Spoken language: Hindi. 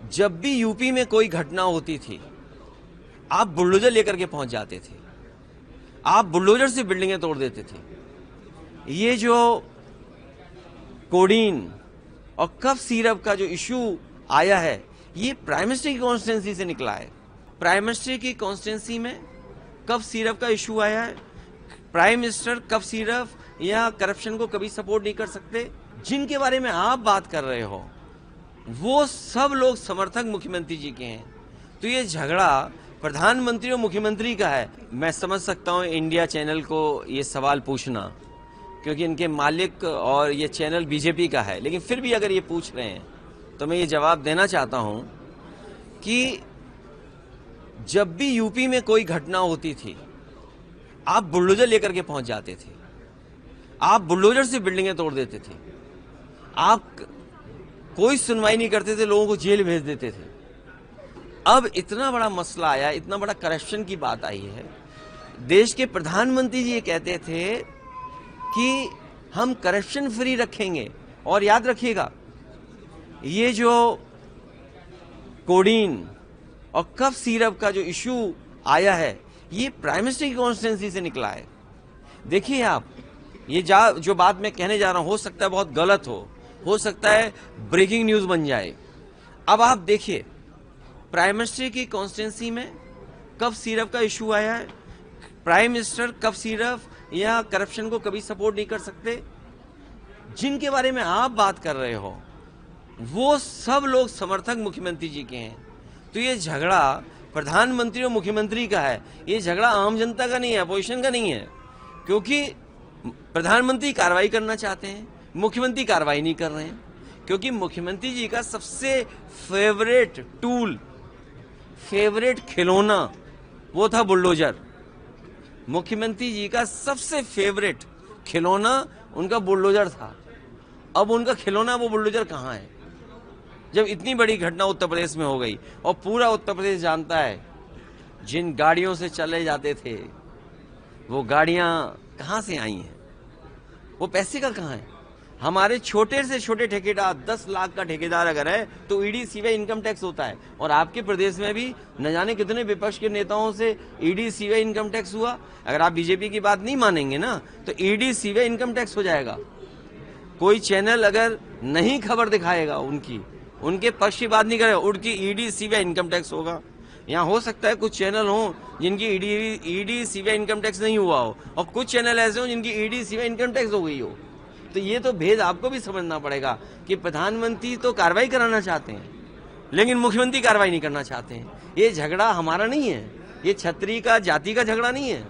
जब भी यूपी में कोई घटना होती थी, आप बुलडोजर लेकर के पहुंच जाते थे। आप बुलडोजर से बिल्डिंगें तोड़ देते थे। ये जो कोडीन और कफ सिरप का जो इशू आया है, ये प्राइम मिनिस्टर की कॉन्स्टिट्यूंसी से निकला है। प्राइम मिनिस्टर की कॉन्स्टिट्यूंसी में कफ सिरप का इशू आया है। प्राइम मिनिस्टर कफ सिरप या करप्शन को कभी सपोर्ट नहीं कर सकते। जिनके बारे में आप बात कर रहे हो, वो सब लोग समर्थक मुख्यमंत्री जी के हैं। तो ये झगड़ा प्रधानमंत्री और मुख्यमंत्री का है। मैं समझ सकता हूं इंडिया चैनल को ये सवाल पूछना, क्योंकि इनके मालिक और ये चैनल बीजेपी का है। लेकिन फिर भी अगर ये पूछ रहे हैं तो मैं ये जवाब देना चाहता हूं कि जब भी यूपी में कोई घटना होती थी, आप बुलडोजर लेकर के पहुंच जाते थे। आप बुलडोजर से बिल्डिंगें तोड़ देते थे। आप कोई सुनवाई नहीं करते थे, लोगों को जेल भेज देते थे। अब इतना बड़ा मसला आया, इतना बड़ा करप्शन की बात आई है। देश के प्रधानमंत्री जी ये कहते थे कि हम करप्शन फ्री रखेंगे। और याद रखिएगा, ये जो कोडीन और कफ सिरप का जो इशू आया है, ये प्राइम मिनिस्टर की कॉन्स्टिट्यूंसी से निकला है। देखिए आप, ये जो बात मैं कहने जा रहा हूं, हो सकता है बहुत गलत हो सकता है ब्रेकिंग न्यूज बन जाए। अब आप देखिए, प्राइम मिनिस्टर की कॉन्स्टिट्यूंसी में कफ सिरप का इशू आया है। प्राइम मिनिस्टर कफ सिरप या करप्शन को कभी सपोर्ट नहीं कर सकते। जिनके बारे में आप बात कर रहे हो, वो सब लोग समर्थक मुख्यमंत्री जी के हैं। तो ये झगड़ा प्रधानमंत्री और मुख्यमंत्री का है। ये झगड़ा आम जनता का नहीं है, अपोजिशन का नहीं है। क्योंकि प्रधानमंत्री कार्रवाई करना चाहते हैं, मुख्यमंत्री कार्रवाई नहीं कर रहे हैं। क्योंकि मुख्यमंत्री जी का सबसे फेवरेट टूल, फेवरेट खिलौना, वो था बुलडोजर। मुख्यमंत्री जी का सबसे फेवरेट खिलौना उनका बुलडोजर था। अब उनका खिलौना वो बुलडोजर कहाँ है? जब इतनी बड़ी घटना उत्तर प्रदेश में हो गई और पूरा उत्तर प्रदेश जानता है, जिन गाड़ियों से चले जाते थे, वो गाड़ियां कहां से आई हैं? वो पैसे का कहां है? हमारे छोटे से छोटे ठेकेदार, 10 लाख का ठेकेदार अगर है तो ईडी सीबीआई इनकम टैक्स होता है। और आपके प्रदेश में भी न जाने कितने विपक्ष के नेताओं से ईडी सीबीआई इनकम टैक्स हुआ। अगर आप बीजेपी की बात नहीं मानेंगे ना, तो ईडी सीबीआई इनकम टैक्स हो जाएगा। कोई चैनल अगर नहीं खबर दिखाएगा, उनके पक्ष की बात नहीं करेगा, उनकी ईडी सीबीआई इनकम टैक्स होगा। यहाँ हो सकता है कुछ चैनल हो जिनकी ईडी सीबीआई इनकम टैक्स नहीं हुआ हो, और कुछ चैनल ऐसे हो जिनकी ईडी सीबीआई इनकम टैक्स हो गई हो। तो ये तो भेद आपको भी समझना पड़ेगा कि प्रधानमंत्री तो कार्रवाई कराना चाहते हैं, लेकिन मुख्यमंत्री कार्रवाई नहीं करना चाहते हैं। ये झगड़ा हमारा नहीं है, ये छत्री का, जाति का झगड़ा नहीं है।